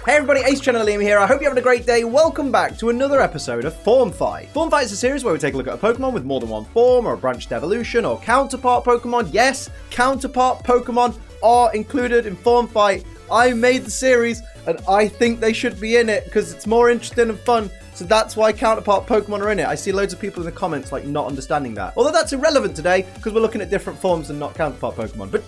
Hey everybody, Ace Channel Liam here. I hope you're having a great day. Welcome back to another episode of Form Fight. Form Fight is a series where we take a look at a Pokemon with more than one form, or a branched evolution, or counterpart Pokemon. Yes, counterpart Pokemon are included in Form Fight. I made the series, and I think they should be in it because it's more interesting and fun. So that's why counterpart Pokemon are in it. I see loads of people in the comments like not understanding that. Although that's irrelevant today because we're looking at different forms and not counterpart Pokemon. But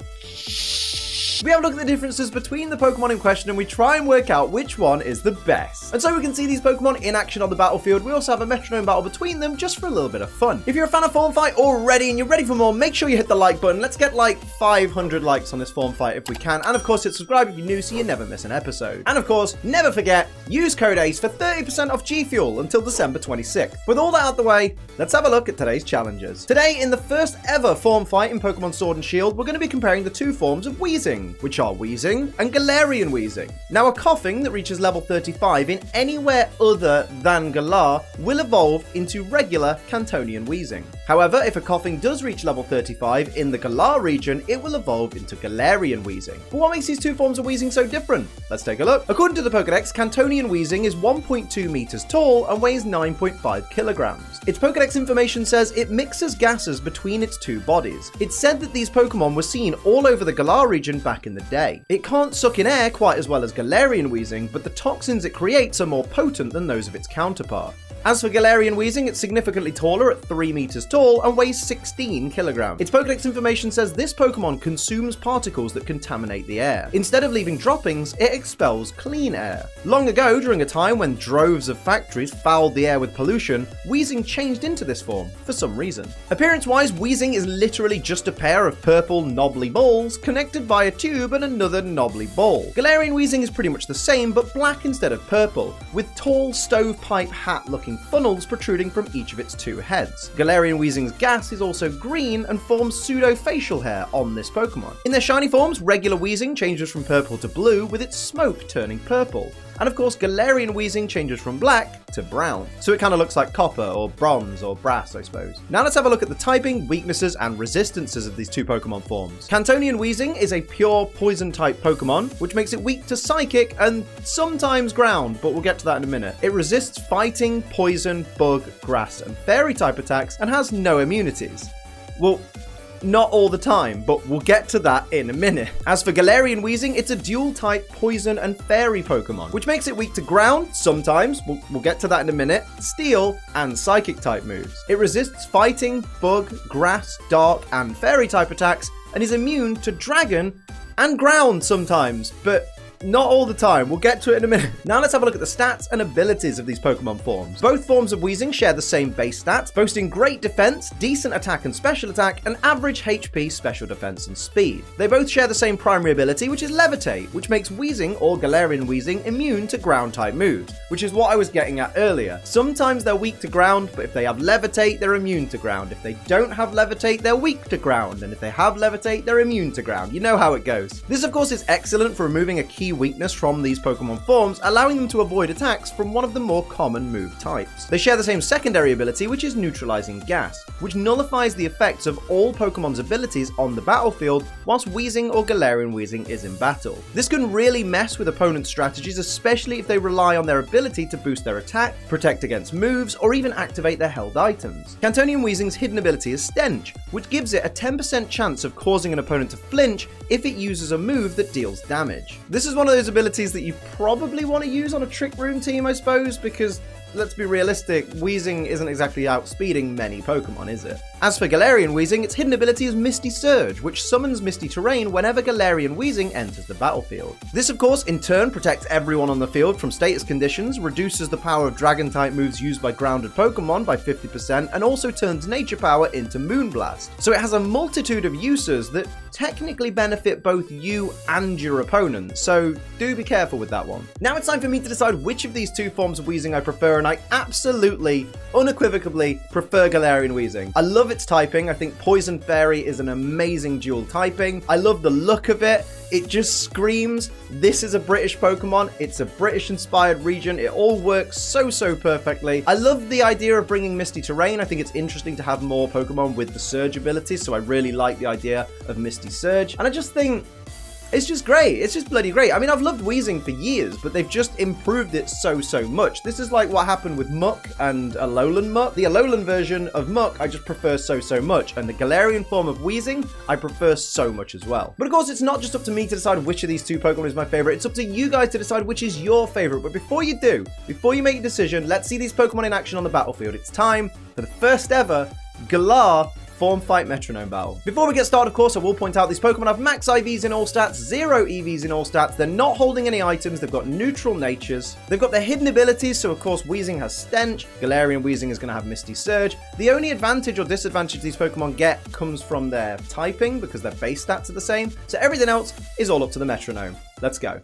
we have a look at the differences between the Pokemon in question and we try and work out which one is the best. And so we can see these Pokemon in action on the battlefield. We also have a metronome battle between them just for a little bit of fun. If you're a fan of Form Fight already and you're ready for more, make sure you hit the like button. Let's get like 500 likes on this Form Fight if we can. And of course, hit subscribe if you're new so you never miss an episode. And of course, never forget, use code ACE for 30% off G Fuel until December 26th. With all that out the way, let's have a look at today's challenges. Today, in the first ever Form Fight in Pokemon Sword and Shield, we're going to be comparing the two forms of Weezing, which are Weezing and Galarian Weezing. Now, a Koffing that reaches level 35 in anywhere other than Galar will evolve into regular Cantonian Weezing. However, if a Koffing does reach level 35 in the Galar region, it will evolve into Galarian Weezing. But what makes these two forms of Weezing so different? Let's take a look. According to the Pokedex, Cantonian Weezing is 1.2 meters tall and weighs 9.5 kilograms. Its Pokedex information says it mixes gases between its two bodies. It's said that these Pokemon were seen all over the Galar region back in the day. It can't suck in air quite as well as Galarian Weezing, but the toxins it creates are more potent than those of its counterpart. As for Galarian Weezing, it's significantly taller at 3 meters tall and weighs 16 kilograms. Its Pokedex information says this Pokemon consumes particles that contaminate the air. Instead of leaving droppings, it expels clean air. Long ago, during a time when droves of factories fouled the air with pollution, Weezing changed into this form for some reason. Appearance-wise, Weezing is literally just a pair of purple knobbly balls connected by a tube and another knobbly ball. Galarian Weezing is pretty much the same, but black instead of purple, with tall stovepipe hat-looking funnels protruding from each of its two heads. Galarian Weezing's gas is also green and forms pseudo-facial hair on this Pokemon. In their shiny forms, regular Weezing changes from purple to blue, with its smoke turning purple. And of course, Galarian Weezing changes from black to brown. So it kind of looks like copper or bronze or brass, I suppose. Now let's have a look at the typing, weaknesses, and resistances of these two Pokemon forms. Cantonian Weezing is a pure poison-type Pokemon, which makes it weak to Psychic and sometimes Ground, but we'll get to that in a minute. It resists Fighting, Poison, Bug, Grass, and Fairy-type attacks and has no immunities. Well, not all the time, but we'll get to that in a minute. As for Galarian Weezing, it's a dual-type Poison and Fairy Pokemon, which makes it weak to Ground, sometimes, we'll get to that in a minute, Steel, and Psychic-type moves. It resists Fighting, Bug, Grass, Dark, and Fairy-type attacks, and is immune to Dragon and Ground sometimes, but not all the time. We'll get to it in a minute. Now let's have a look at the stats and abilities of these Pokemon forms. Both forms of Weezing share the same base stats, boasting great defense, decent attack and special attack, and average HP, special defense, and speed. They both share the same primary ability, which is Levitate, which makes Weezing or Galarian Weezing immune to ground-type moves, which is what I was getting at earlier. Sometimes they're weak to ground, but if they have Levitate, they're immune to ground. If they don't have Levitate, they're weak to ground, and if they have Levitate, they're immune to ground. You know how it goes. This, of course, is excellent for removing a key weakness from these Pokemon forms, allowing them to avoid attacks from one of the more common move types. They share the same secondary ability, which is Neutralizing Gas, which nullifies the effects of all Pokemon's abilities on the battlefield whilst Weezing or Galarian Weezing is in battle. This can really mess with opponents' strategies, especially if they rely on their ability to boost their attack, protect against moves, or even activate their held items. Cantonian Weezing's hidden ability is Stench, which gives it a 10% chance of causing an opponent to flinch if it uses a move that deals damage. This is one of those abilities that you probably want to use on a Trick Room team, I suppose, because let's be realistic, Weezing isn't exactly outspeeding many Pokemon, is it? As for Galarian Weezing, its hidden ability is Misty Surge, which summons Misty Terrain whenever Galarian Weezing enters the battlefield. This, of course, in turn protects everyone on the field from status conditions, reduces the power of Dragon-type moves used by grounded Pokemon by 50%, and also turns Nature Power into Moonblast. So it has a multitude of uses that technically benefit both you and your opponent, so do be careful with that one. Now it's time for me to decide which of these two forms of Weezing I prefer, and I absolutely, unequivocally prefer Galarian Weezing. I love its typing. I think Poison Fairy is an amazing dual typing. I love the look of it. It just screams, this is a British Pokemon. It's a British inspired region. It all works so perfectly. I love the idea of bringing Misty Terrain. I think it's interesting to have more Pokemon with the Surge ability, so I really like the idea of Misty Surge. And I just think It's just great. It's just bloody great. I mean, I've loved Weezing for years, but they've just improved it so much. This is like what happened with Muck and Alolan Muck. The Alolan version of Muck, I just prefer so much. And the Galarian form of Weezing, I prefer so much as well. But of course, it's not just up to me to decide which of these two Pokemon is my favorite. It's up to you guys to decide which is your favorite. But before you do, before you make your decision, let's see these Pokemon in action on the battlefield. It's time for the first ever Galar Form Fight Metronome battle. Before we get started, of course, I will point out these Pokemon have max IVs in all stats, 0 EVs in all stats. They're not holding any items. They've got neutral natures. They've got their hidden abilities. So, of course, Weezing has Stench. Galarian Weezing is going to have Misty Surge. The only advantage or disadvantage these Pokemon get comes from their typing because their base stats are the same. So everything else is all up to the Metronome. Let's go.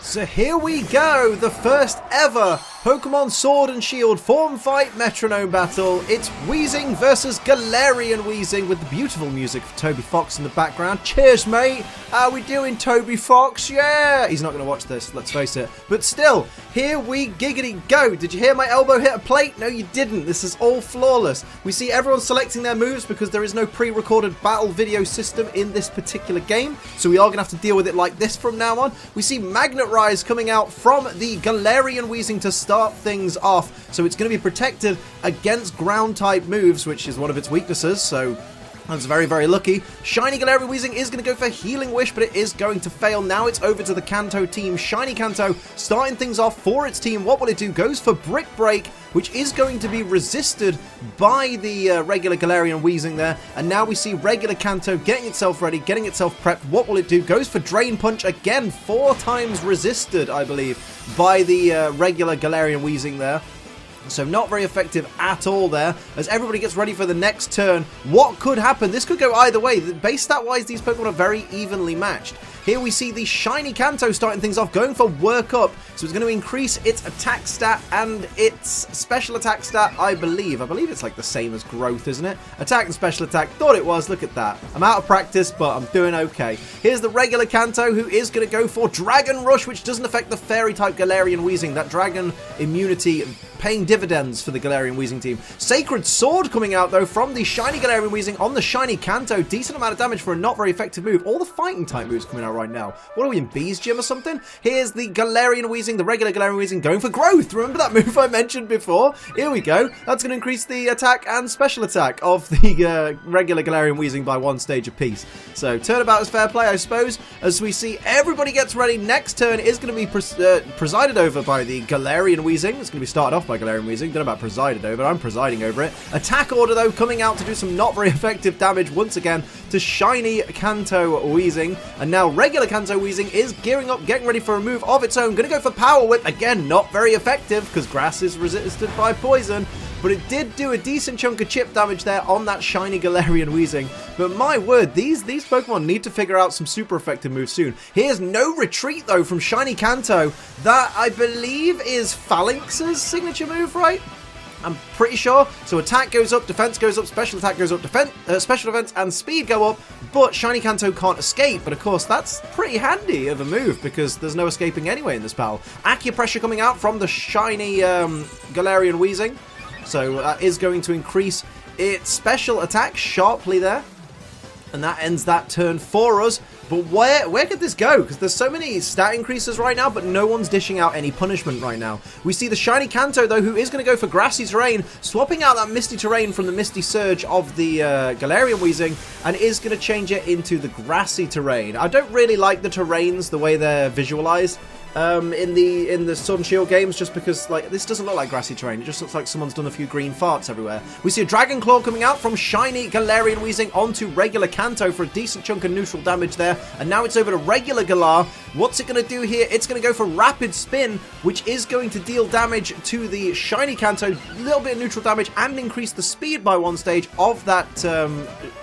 So here we go, the first ever Pokemon Sword and Shield Form Fight Metronome Battle. It's Weezing versus Galarian Weezing with the beautiful music for Toby Fox in the background. Cheers, mate. How we doing, Toby Fox? Yeah. He's not going to watch this, let's face it. But still, here we giggity go. Did you hear my elbow hit a plate? No, you didn't. This is all flawless. We see everyone selecting their moves because there is no pre-recorded battle video system in this particular game. So we are going to have to deal with it like this from now on. We see Magnet Rise coming out from the Galarian Weezing to start things off, so it's going to be protected against ground type moves, which is one of its weaknesses, so that's very lucky. Shiny Galarian Weezing is going to go for Healing Wish, but it is going to fail. Now it's over to the Kanto team. Shiny Kanto starting things off for its team. What will it do? Goes for Brick Break, which is going to be resisted by the regular Galarian Weezing there. And now we see regular Kanto getting itself ready, getting itself prepped. What will it do? Goes for Drain Punch again, 4 times resisted, I believe, by the regular Galarian Weezing there. So not very effective at all there, as everybody gets ready for the next turn. What could happen? This could go either way. Base stat-wise, these Pokemon are very evenly matched. Here we see the Shiny Kanto starting things off, going for Work Up. So it's going to increase its attack stat and its special attack stat, I believe. I believe it's like the same as Growth, isn't it? Attack and special attack. Thought it was. Look at that. I'm out of practice, but I'm doing okay. Here's the regular Kanto, who is going to go for Dragon Rush, which doesn't affect the Fairy-type Galarian Weezing. That Dragon immunity paying dividends for the Galarian Weezing team. Sacred Sword coming out, though, from the Shiny Galarian Weezing on the Shiny Kanto. Decent amount of damage for a not very effective move. All the fighting-type moves coming out right now. What are we, in Bee's Gym or something? Here's the Galarian Weezing, the regular Galarian Weezing, going for Growth. Remember that move I mentioned before? Here we go. That's going to increase the attack and special attack of the regular Galarian Weezing by 1 stage apiece. So, turnabout is fair play, I suppose, as we see everybody gets ready. Next turn is going to be presided over by the Galarian Weezing. It's going to be started off by Galarian Weezing. Don't know about presided over. I'm presiding over it. Attack order, though, coming out to do some not very effective damage once again to Shiny Kanto Weezing. And now regular Kanto Weezing is gearing up, getting ready for a move of its own. Going to go for Power Whip. Again, not very effective because grass is resisted by poison. But it did do a decent chunk of chip damage there on that Shiny Galarian Weezing. But my word, these Pokemon need to figure out some super effective moves soon. Here's No Retreat, though, from Shiny Kanto. That, I believe, is Phalanx's signature move, right? I'm pretty sure. So attack goes up, defense goes up, special attack goes up, special defense and speed go up, but Shiny Kanto can't escape. But of course, that's pretty handy of a move because there's no escaping anyway in this battle. Acupressure coming out from the Shiny Galarian Weezing. So that is going to increase its special attack sharply there. And that ends that turn for us. But where could this go? Because there's so many stat increases right now, but no one's dishing out any punishment right now. We see the Shiny Kanto, though, who is going to go for Grassy Terrain, swapping out that Misty Terrain from the Misty Surge of the Galarian Weezing, and is going to change it into the Grassy Terrain. I don't really like the terrains, the way they're visualized in the Sword and Shield games, just because like this doesn't look like grassy terrain. It just looks like someone's done a few green farts everywhere. We see a Dragon Claw coming out from Shiny Galarian Weezing onto regular Kanto for a decent chunk of neutral damage there, and now it's over to regular Galar. What's it going to do here? It's going to go for Rapid Spin, which is going to deal damage to the Shiny Kanto, a little bit of neutral damage, and increase the speed by 1 stage of that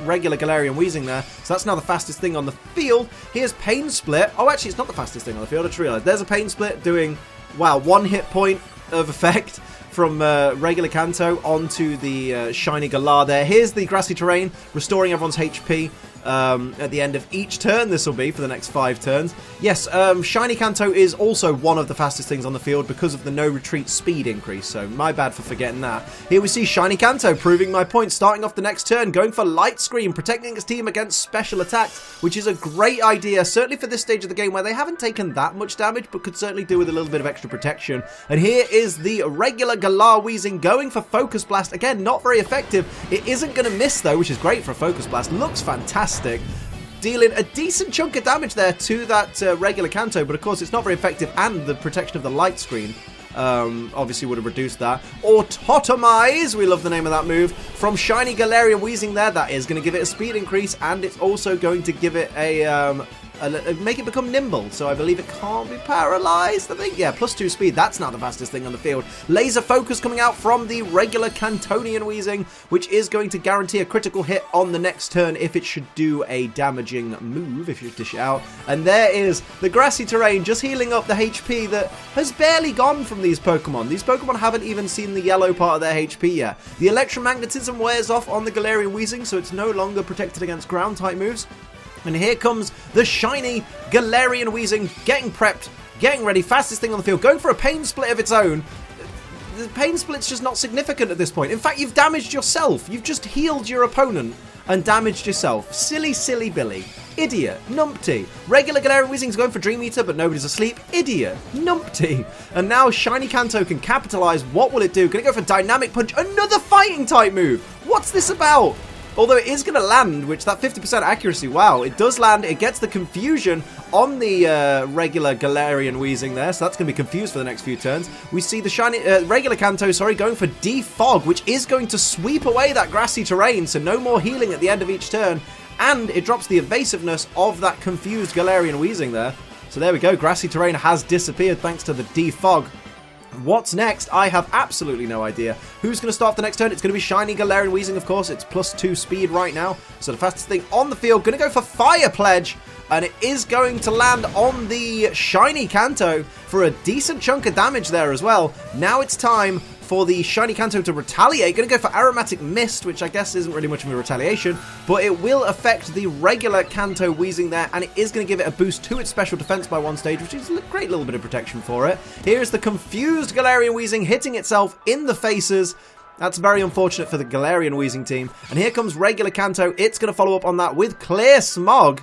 regular Galarian Weezing there. So that's now the fastest thing on the field. Here's Pain Split. Oh, actually, it's not the fastest thing on the field. I just realized. There's a Pain Split doing, wow, 1 hit point of effect from regular Kanto onto the Shiny Galar there. Here's the Grassy Terrain, restoring everyone's HP. at the end of each turn. This will be for the next 5 turns. Yes, Shiny Kanto is also one of the fastest things on the field because of the no retreat speed increase, so my bad for forgetting that. Here we see Shiny Kanto proving my point, starting off the next turn, going for Light Screen, protecting his team against special attacks, which is a great idea, certainly for this stage of the game where they haven't taken that much damage, but could certainly do with a little bit of extra protection. And here is the regular Galarian Weezing going for Focus Blast. Again, not very effective. It isn't going to miss though, which is great for a Focus Blast. Looks fantastic. Dealing a decent chunk of damage there to that regular Kanto, but of course it's not very effective, and the protection of the Light Screen obviously would have reduced that. Autotomize, we love the name of that move, from Shiny Galarian Weezing there. That is going to give it a speed increase, and it's also going to give it a make it become nimble, so I believe it can't be paralyzed. I think, yeah, +2 speed, that's not the fastest thing on the field. Laser Focus coming out from the regular Cantonian Weezing, which is going to guarantee a critical hit on the next turn if it should do a damaging move, if you dish it out. And there is the Grassy Terrain just healing up the HP that has barely gone from these Pokemon. These Pokemon haven't even seen the yellow part of their HP yet. The Electromagnetism wears off on the Galarian Weezing, so it's no longer protected against ground-type moves. And here comes the shiny Galarian Weezing getting prepped, getting ready, fastest thing on the field, going for a Pain Split of its own. The Pain Split's just not significant at this point. In fact, you've damaged yourself. You've just healed your opponent and damaged yourself. Silly, silly Billy. Idiot. Numpty. Regular Galarian Weezing's going for Dream Eater, but nobody's asleep. Idiot. Numpty. And now Shiny Kanto can capitalize. What will it do? Gonna go for Dynamic Punch. Another fighting type move. What's this about? Although it is going to land, which that 50% accuracy, wow, it does land. It gets the confusion on the regular Galarian Weezing there, so that's going to be confused for the next few turns. We see the shiny regular Kanto, going for Defog, which is going to sweep away that Grassy Terrain, so no more healing at the end of each turn, and it drops the evasiveness of that confused Galarian Weezing there. So there we go, Grassy Terrain has disappeared thanks to the Defog. What's next? I have absolutely no idea. Who's going to start the next turn? It's going to be Shiny Galarian Weezing, of course. It's +2 speed right now. So the fastest thing on the field. Going to go for Fire Pledge. And it is going to land on the Shiny Kanto for a decent chunk of damage there as well. Now it's time for the Shiny Kanto to retaliate. Going to go for Aromatic Mist, which I guess isn't really much of a retaliation, but it will affect the regular Kanto Weezing there, and it is going to give it a boost to its special defense by 1 stage, which is a great little bit of protection for it. Here's the confused Galarian Weezing hitting itself in the faces. That's very unfortunate for the Galarian Weezing team. And here comes regular Kanto. It's going to follow up on that with Clear Smog,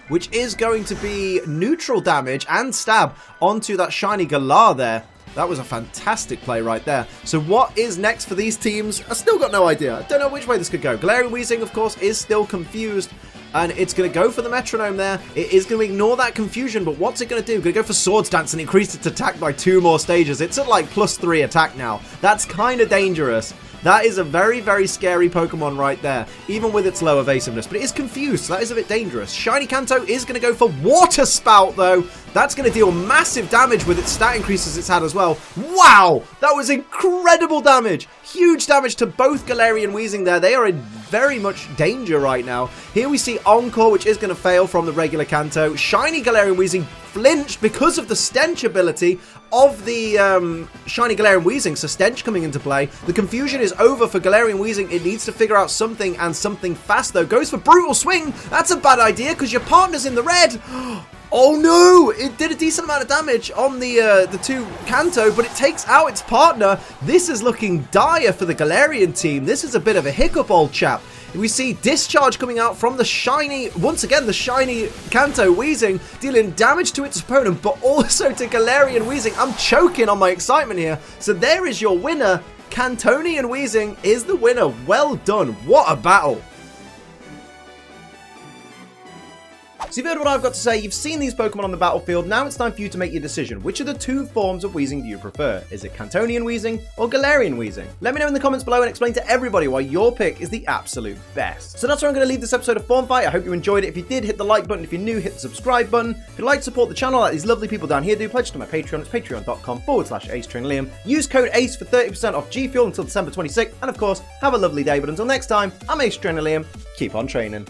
which is going to be neutral damage and stab onto that shiny Galar there. That was a fantastic play right there. So what is next for these teams? I still got no idea. I don't know which way this could go. Galarian Weezing, of course, is still confused, and it's going to go for the Metronome there. It is going to ignore that confusion, but what's it going to do? Going to go for Swords Dance and increase its attack by 2 more stages. It's at like +3 attack now. That's kind of dangerous. That is a very, very scary Pokemon right there, even with its low evasiveness. But it is confused, so that is a bit dangerous. Shiny Kanto is going to go for Water Spout, though. That's going to deal massive damage with its stat increases it's had as well. Wow! That was incredible damage! Huge damage to both Galarian Weezing there. They are in very much danger right now. Here we see Encore, which is going to fail from the regular Kanto. Shiny Galarian Weezing flinched because of the Stench ability of the Shiny Galarian Weezing, so Stench coming into play. The confusion is over for Galarian Weezing. It needs to figure out something, and something fast, though. Goes for Brutal Swing. That's a bad idea, because your partner's in the red. Oh no! It did a decent amount of damage on the 2 Kanto, but it takes out its partner. This is looking dire for the Galarian team. This is a bit of a hiccup, old chap. We see Discharge coming out from the shiny, once again, the shiny Kanto Weezing, dealing damage to its opponent, but also to Galarian Weezing. I'm choking on my excitement here. So there is your winner. Cantonian Weezing is the winner. Well done. What a battle. So you've heard what I've got to say, you've seen these Pokemon on the battlefield, now it's time for you to make your decision. Which of the 2 forms of Weezing do you prefer? Is it Cantonian Weezing or Galarian Weezing? Let me know in the comments below and explain to everybody why your pick is the absolute best. So that's where I'm going to leave this episode of Form Fight. I hope you enjoyed it. If you did, hit the like button. If you're new, hit the subscribe button. If you'd like to support the channel like these lovely people down here do, pledge to my Patreon. It's patreon.com/AceTrainLiam. Use code ACE for 30% off G Fuel until December 26th. And of course, have a lovely day. But until next time, I'm Ace Trainer Liam. Keep on training.